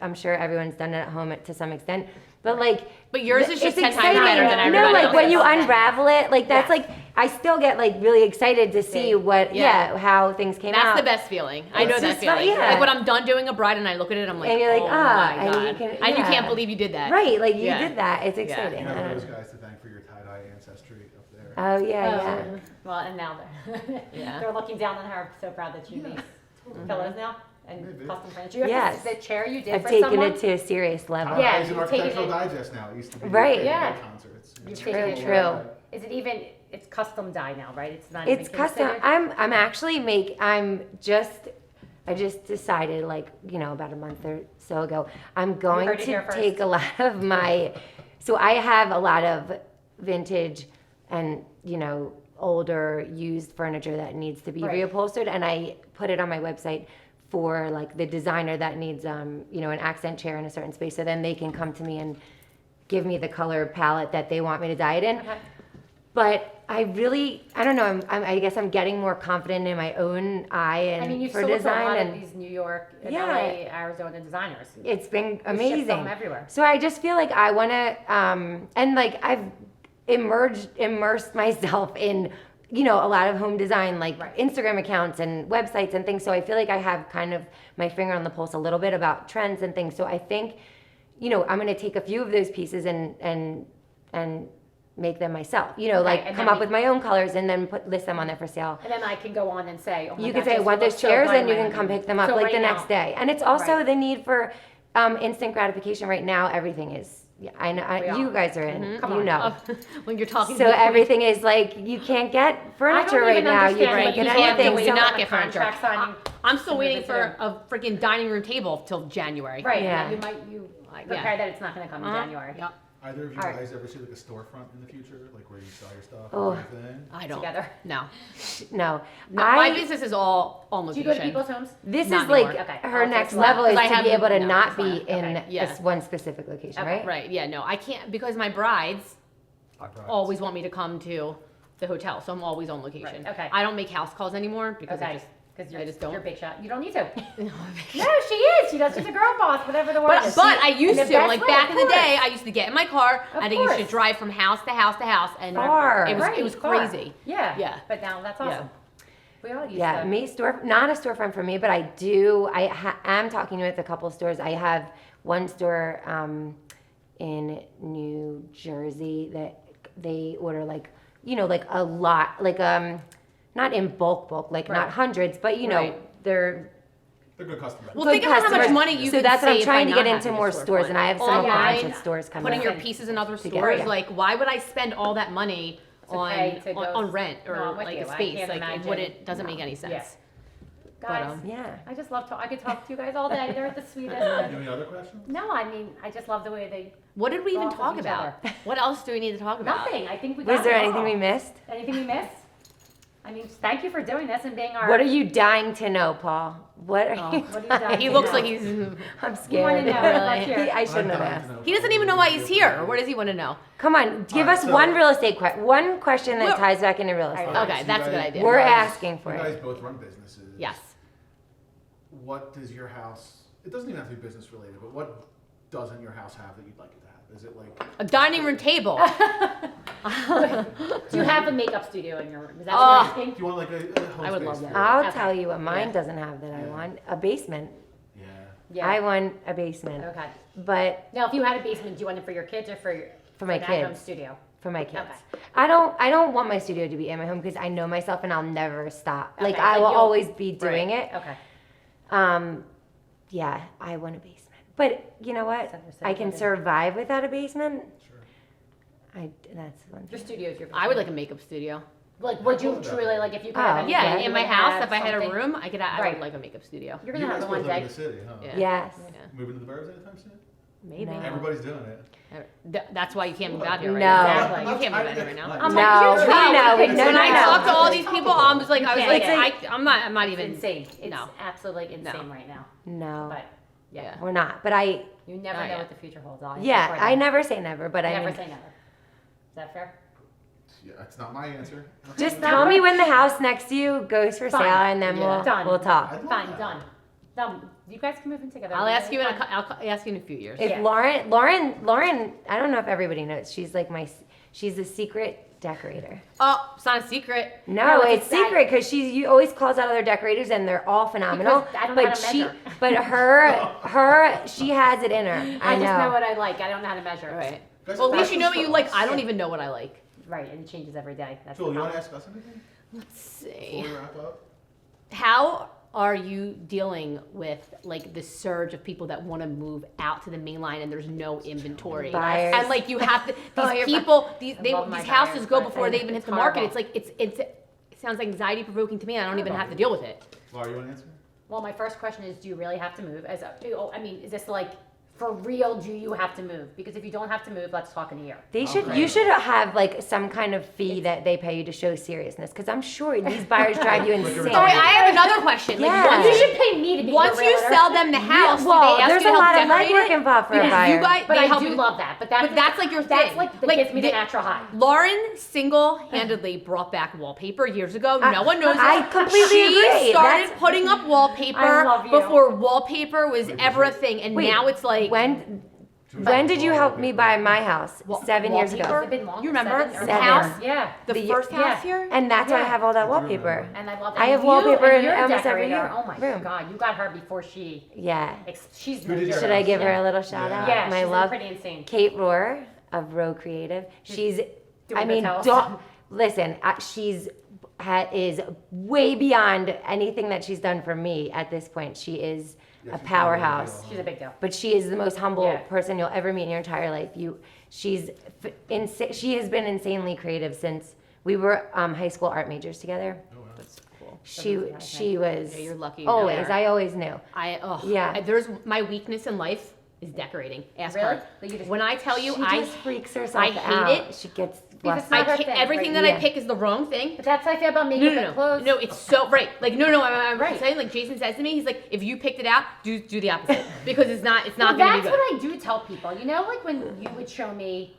D: I'm sure everyone's done it at home to some extent. But like
C: But yours is just
D: it's
C: 10 times
D: exciting.
C: better than
D: No,
C: everybody
D: like when
C: else's.
D: you unravel it, like that's
A: Yeah.
D: like I still get like really excited to see
A: See.
D: what
C: Yeah.
D: how things came out.
C: That's the best feeling. I
D: It's
C: know that
D: just not-
C: feeling.
D: yeah.
C: Like when I'm done doing a bride and I look at it, I'm like,
D: And you're like,
C: oh
D: ah,
C: my
D: and
C: god,
D: you can-
C: and you
D: yeah.
C: can't believe you did that.
D: Right, like you
C: Yeah.
D: did that. It's
C: Yeah.
D: exciting.
B: You
D: I
B: have
D: don't
B: those
D: know.
B: guys to thank for your tie-dye ancestry up there.
D: Oh yeah, yeah.
A: Well, and now they're
C: Yeah.
A: they're looking down on her, so proud that she makes pillows now and
B: Maybe.
A: custom furniture. You have
D: Yes.
A: the chair you did
D: I've
A: for
D: taken
A: someone.
D: it to a serious level.
A: Yeah,
B: It's an
A: you've taken
B: architectural
A: it-
B: digest now. It used to be
D: Right.
A: Yeah.
B: concerts.
A: You've
D: True,
A: taken it
D: true.
A: Is it even? It's custom dye now, right? It's not.
D: It's
A: even
D: custom.
A: considered-
D: I'm actually I just decided like, about a month or so ago, I'm going
A: heard it
D: to
A: here first.
D: take a lot of so I have a lot of vintage and, older used furniture that needs to be
A: Right.
D: reupholstered, and I put it on my website for like the designer that needs an accent chair in a certain space, so then they can come to me and give me the color palette that they want me to dye it in.
A: Okay.
D: But I don't know. I guess I'm getting more confident in my own eye and
A: I mean, you've
D: for
A: sold to a
D: design,
A: lot
D: and
A: of these New York, and
D: Yeah.
A: LA, Arizona designers.
D: it's been
A: You ship
D: amazing.
A: them everywhere.
D: So I just feel like I want to, and like I've immersed myself in, a lot of home design, like
A: Right.
D: Instagram accounts and websites and things. So I feel like I have kind of my finger on the pulse a little bit about trends and things. So I think, I'm going to take a few of those pieces and make them myself. Like
A: and
D: come
A: then
D: up with my own colors and then list them on there for sale.
A: And then I can go on and say, oh my
D: You
A: God,
D: can say, I
A: this
D: want
A: looks
D: those
A: so
D: chairs,
A: bright
D: and you
A: in my
D: can come
A: living
D: pick them up
A: room. So
D: like
A: right
D: the
A: now-
D: next day. And it's also
A: Right.
D: the need for instant gratification right now. Everything is, I know,
A: We are.
D: you guys are in,
A: Come
D: you
A: on.
D: know.
C: When you're talking
D: So
C: to the
D: everything is like, you can't get furniture right now. You
A: understand
D: can't
A: what
D: get
A: you
C: can't do
D: anything.
C: when
A: So
C: you not
A: on
C: get
A: a
C: furniture.
A: contract signing,
C: I'm still
A: to
C: waiting
A: move it
C: for a freaking dining room table till January.
A: right?
D: Yeah.
A: Yeah. You
C: Like,
A: prepare
C: yeah.
A: that it's not going to come in
C: Uh-huh.
A: January.
C: Yep.
B: Either of you
A: All right.
B: guys ever see like a storefront in the future, like where you sell your stuff?
D: Oh.
B: and everything?
C: I don't.
A: Together.
C: No.
D: No.
C: My business is all on
A: Do
C: location.
A: you go to people's homes?
D: This
C: Not
D: is like
C: anymore.
A: Okay.
D: her
A: Oh,
D: next
A: so it's
D: level
A: less.
D: is
C: 'Cause I
D: to be
C: have-
D: able to
C: no,
D: not
A: it's
D: be
A: less.
D: in
A: Okay.
C: Yeah.
D: this one specific location,
A: Okay.
D: right?
C: Right. Yeah. No, I can't because my brides
B: Brides.
C: always want me to come to the hotel, so I'm always on location.
A: Right, okay.
C: I don't make house calls anymore because I
A: Okay.
C: just.
A: Because
C: I just don't.
A: you're a big shot. You don't need to. No, she is. She does. She's a girl boss, whatever the word
C: But,
A: is.
C: but I used
A: In the
C: to,
A: best
C: like
A: way,
C: back
A: of
C: in the
A: course.
C: day, I used to get in my car
A: Of
C: and I used to
A: course.
C: drive from house to house to house, and
D: Far.
C: it was
A: Right, far.
C: crazy.
A: Yeah.
C: Yeah.
A: But now that's
C: Yeah.
A: awesome. We all used
D: Yeah,
A: to.
D: not a storefront for me, but I do. I'm talking with a couple stores. I have one store in New Jersey that they order like a lot, like not in bulk, like
A: Right.
D: not hundreds, but
C: Right.
D: they're
B: They're good customers.
C: Well,
D: Good
C: think about how much
D: customers.
C: money you
D: So
C: can
D: that's what I'm
C: save
D: trying
C: by
D: to get
C: not
D: into
C: having
D: more
C: a
D: stores, and I have some
C: Online,
D: clients with stores coming
C: putting
D: up.
C: your pieces in other
D: To get
C: stores.
D: rid.
C: Like, why would I spend all that money
A: pay to go-
C: on rent or
A: No, I'm with
C: like
A: you.
C: a
A: I
C: space?
A: can't
C: Like,
A: imagine.
C: it wouldn't doesn't make any sense.
A: Yeah.
C: But,
A: Guys,
D: Yeah.
A: I just love I could talk to you guys all day. They're the sweetest.
B: Any other questions?
A: No, I mean, I just love the way they.
C: what did we even
A: Off of
C: talk
A: each
C: about?
A: other.
C: What else do we need to talk about?
A: Nothing. I think we.
D: Was
A: got
D: there
A: it
D: anything
A: all.
D: we missed?
A: Anything we missed? I mean, thank you for doing this and being our.
D: What are you dying to know, Paul? What are you?
A: What are you dying
C: He
A: to
C: looks
A: know?
C: like he's.
D: I'm
A: You want to
D: scared.
A: know? Let's hear it.
D: I shouldn't have
B: I'm dying
D: asked.
B: to know.
C: He doesn't even know why he's here. What does he want to know?
D: Come on, give
B: Alright,
D: us
B: so-
D: one real estate one question that
C: Look.
D: ties back into real estate.
A: Alright.
C: Okay, that's a good idea.
D: We're asking for
B: you
D: it.
B: guys both run businesses.
C: Yes.
B: What does your house? It doesn't even have to be business related, but what doesn't your house have that you'd like it to have? Is it like?
C: A dining room table.
A: Do you have a makeup studio in your room? Is that
C: Oh.
A: what you're
B: Do
A: asking?
B: you want like a home
C: I would
B: space
C: love
B: for
C: that.
B: it?
D: I'll
A: Okay.
D: tell you what mine
C: Yeah.
D: doesn't have that I
B: Yeah.
D: want. A basement.
B: Yeah.
A: Yeah.
D: I want a basement.
A: Okay.
D: But
A: Now, if you had a basement, do you want it for your kids or
D: For my
A: an at-home
D: kids.
A: studio?
D: for my kids.
A: Okay.
D: I don't want my studio to be in my home because I know myself and I'll never stop. Like
A: Okay,
D: I
A: like
D: will
A: you'll-
D: always be doing it.
A: Okay.
D: Yeah, I want a basement. But you know what? I can survive without a basement.
B: Sure.
D: That's one
A: Your
D: thing.
A: studio's your.
C: I would like a makeup studio.
A: Like, would you truly like if you could have
D: Oh,
A: anything,
C: Yeah,
A: you
C: in my
A: would
C: house,
A: have
C: if I had a
A: something-
C: room, I
A: Right.
C: would like a makeup studio.
A: You're
B: You
A: gonna
B: guys
A: have
B: both
A: one
B: live in
A: day.
B: the city, huh?
C: Yeah.
D: Yes.
C: Yeah.
B: Moving to the burbs anytime soon?
C: Maybe.
D: No.
B: Everybody's doing it.
C: That's why you can't move out here right
D: No.
C: now.
A: Exactly.
C: You can't move out here right now.
A: I'm
D: No,
A: like, you
D: we
A: try.
D: know, we
A: It's
D: know,
C: When
D: no,
C: I
D: no.
C: talk to all these people, I was like,
A: can't.
C: I'm not even.
A: It's insane. It's
C: No.
A: absolutely insane right now.
D: No,
A: But
C: Yeah.
D: we're not. But I,
A: you never
C: Not
A: know
C: yet.
A: what the future holds. I'll
D: yeah,
A: support
D: I
A: that.
D: never say never. But I
A: Never
D: mean,
A: say never. Is that fair?
B: Yeah, that's not my answer.
D: just
A: Not
D: tell me
A: right.
D: when the house next to you goes for
A: Fine.
D: sale, and then
C: Yeah.
A: Done.
D: we'll talk.
B: I'd love
A: Fine,
B: that.
A: done. No, you guys can move in together.
C: I'll ask you in
A: Fine.
C: I'll ask you in a few years.
D: If
A: Yeah.
D: Lauren, I don't know if everybody knows. She's like she's a secret decorator.
C: Oh, it's not a secret.
D: No,
A: No,
D: it's
A: it's that-
D: secret because you always calls out other decorators and they're all phenomenal.
A: Because I don't know
D: but
A: how to
D: she,
A: measure.
D: but she has it in her.
A: I
D: I
A: just know
D: know.
A: what I like. I don't know how to measure.
C: All right.
B: Guys,
C: Well, at least you know what
B: questions
C: you
B: for
C: like.
B: us?
C: I don't even know what I like.
A: Right, and it changes every day. That's
B: Phil,
A: the
B: you want
A: problem.
B: to ask us anything
C: Let's
B: before
C: see.
B: we wrap up?
C: How are you dealing with like the surge of people that want to move out to the main line and there's no inventory?
D: Buyers.
C: And like you have to
D: Oh,
C: these
D: you're
C: people these
A: love my
C: these houses
A: buyers,
C: go
A: but
C: before they even hit
A: it's
C: the market.
A: horrible.
C: It's like it sounds anxiety provoking to me. I don't even have to deal with it.
B: Laura, you want to answer?
A: Well, my first question is, do you really have to move? I mean, is this like for real? Do you have to move? Because if you don't have to move, let's talk in a year.
B: Okay.
D: You should have like some kind of fee that they pay you to show seriousness because I'm sure these buyers drive you insane.
C: So I have another question. Like
D: Yeah.
A: You should pay me to be
C: once
A: your
C: you
A: realtor.
C: sell them the house, do
D: well,
C: they ask
D: there's
C: you
D: a
C: to
D: lot
C: help
D: of
C: decorate
D: legwork
C: it?
D: involved for a
C: Because
D: buyer.
C: you guys,
A: But
C: they
A: I
C: help
A: do
C: you-
A: love that. But
C: that's like your thing.
A: That's like that gives me the natural high.
C: Lauren single-handedly brought back wallpaper years ago. No one knows.
D: I
C: this.
D: completely
C: she
D: agree.
C: started
D: That's-
C: putting up
A: I
C: wallpaper
A: love you.
C: before wallpaper was ever a thing, and
D: Wait,
C: now it's like
D: when did you help me buy my house? 7 years ago.
C: wallpaper?
A: Has it been long?
C: You remember
A: 7 or
C: the
A: 10?
C: house?
A: Yeah.
C: the first
A: yeah.
C: house here.
D: And that's why I
A: Yeah.
D: have all that
B: I do
D: wallpaper.
B: remember.
A: And I love that.
D: I have
A: You
D: wallpaper
A: and
D: in
A: your
D: almost every
A: decorator, Oh my
D: room.
A: God, you got her before she.
D: Yeah.
A: She's
B: Who did
A: major.
B: your
D: Should I give her
A: Yeah.
D: a little shout
B: Yeah.
D: out?
A: Yeah,
D: My
A: she's
D: love,
A: pretty insane.
D: Kate Rohr of Row Creative. She's,
A: Doing
D: I
A: the
D: mean,
A: tells.
D: listen, she's is way beyond anything that she's done for me at this point. She is
B: Yeah,
D: a
B: she's
D: powerhouse.
A: She's a big deal.
D: But she is the most humble
A: Yeah.
D: person you'll ever meet in your entire life. She has been insanely creative since we were high school art majors together.
B: Oh, wow.
C: That's cool.
D: She was
C: Yeah, you're lucky you know
D: always.
C: her.
D: I always knew.
C: Yeah. There's my weakness in life is decorating. Ask
A: Really?
C: her.
A: Like you just-
C: When I tell you,
D: She
C: I
D: just freaks herself
C: I hate
D: out.
C: it.
D: She gets
A: Because
D: flustered.
C: I
A: not her
C: can't,
A: thing,
C: everything
A: right?
C: that
D: Yeah.
C: I pick is the wrong thing.
A: But that's how I feel about makeup and clothes.
C: No, it's so right. Like no, I'm
A: Right.
C: saying like Jason says to me, he's like, if you picked it out, do the opposite because it's not
A: Well,
C: gonna be
A: that's
C: good.
A: what I do tell people. You know, like when you would show me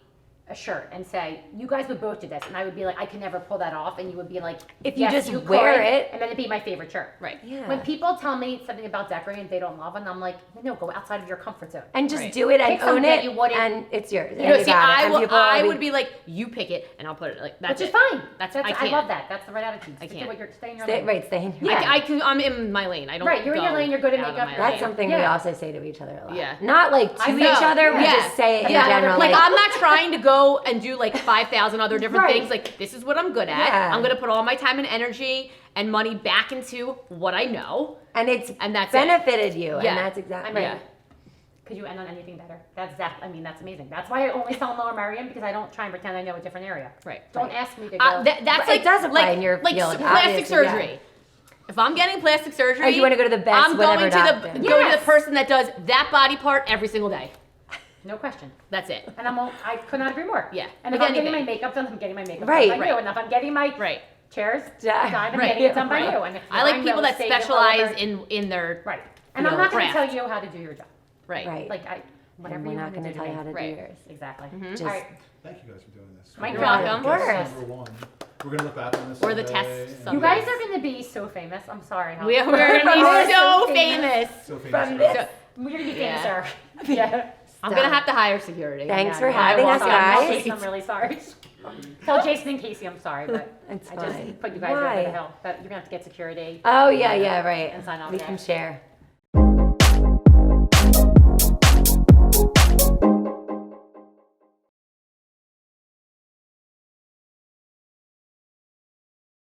A: a shirt and say, you guys would both do this, and I would be like, I can never pull that off, and you would be like,
D: If you
A: yes,
D: just
A: you
D: wear
A: could,
D: it.
A: and then it'd be my favorite shirt.
C: Right.
D: Yeah.
A: When people tell me something about decorating they don't love, and I'm like, no, go outside of your comfort zone.
D: And just
C: Right.
D: do it and
A: Pick something
D: own
A: that
D: it,
A: you wouldn't-
D: and it's yours.
C: You
D: and
C: know,
D: you
C: see,
D: got it.
C: I
D: And
C: will.
D: people
C: I
D: will
C: would be like, you pick it, and I'll put it like that's
A: Which is
C: it.
A: fine.
C: That's
A: I
C: I can't.
A: love that. That's the right attitude.
C: I
A: Stick to
C: can't.
A: what you're stay in your
D: stay,
A: lane.
D: right. Stay in your
A: Yeah.
C: I'm in my lane. I don't.
A: Right, you're in your
C: go
A: lane, you're good at
C: out of
A: makeup,
C: my
A: you're
C: lane.
D: That's something we
A: Yeah.
D: also say to each other a lot.
C: Yeah.
D: Not like to
A: I
D: each
A: know.
D: other. We
C: Yeah.
D: just say it
C: Yeah.
D: in general.
C: Like I'm not trying to go and do like 5,000 other different
A: Right.
C: things. Like this is what I'm good at.
D: Yeah.
C: I'm gonna put all my time and energy and money back into what I know.
D: And it's
C: that's
D: benefited you,
C: Yeah.
D: and that's exactly
A: I'm ready.
C: Yeah.
A: Could you end on anything better? That's amazing. That's why I only sell in Lower Merion, because I don't try and pretend I know a different area.
C: Right.
A: Don't ask me to go.
C: That's
D: It
C: like
D: does apply
C: like,
D: in your
C: like
D: field,
C: plastic
D: obviously, yeah.
C: surgery. If I'm getting plastic surgery,
D: Oh, you wanna go to the best
C: I'm going
D: whatever
C: to
D: doctor.
C: go to
A: Yes.
C: the person that does that body part every single day.
A: No question.
C: That's it.
A: And I could not agree more.
C: Yeah.
A: And
C: With
A: if I'm getting
C: anything.
A: my makeup done, I'm getting my makeup
D: Right.
A: done by you. And if I'm getting my
C: Right.
A: chairs
D: Yeah.
A: done, I'm
C: Right.
A: getting it done by
C: Right.
A: you. And if
C: I like
A: you're
C: people
A: real
C: that
A: estate, you're
C: specialize
A: whatever-
C: in their
A: Right. And
C: you
A: I'm
C: know,
A: not going to
C: craft.
A: tell you how to do your job.
C: right.
A: Like whatever
D: And we're
A: you
D: not
A: want to
D: going
A: do
D: to tell you
A: me.
D: how to
C: Right.
D: do yours.
A: Exactly.
D: Just
A: All right.
B: Thank you guys for doing this.
A: You're
C: welcome.
B: Guest
D: Of course.
B: number 1. We're gonna look back on this.
C: Or the
B: someday
C: test
B: and-
C: someday.
A: You guys are going to be so famous. I'm sorry.
C: We're going to be
A: We're
C: so
A: so
C: famous.
B: So famous.
D: From
B: right?
D: this.
C: So,
A: We're going to be
C: Yeah.
A: famous, sir. Yeah.
C: I'm going to have to hire security.
D: Thanks
A: Yeah,
D: for
A: no,
D: having
A: I
D: us,
A: won't. Tell
D: guys.
A: Jason I'm really sorry. Tell Jason and Casey I'm sorry, but
D: It's
A: I
D: fine.
A: just put you guys over
D: Why?
A: the hill. But you're going to have to get security
D: Oh, yeah, right.
A: and sign off
D: We
A: there.
D: can share.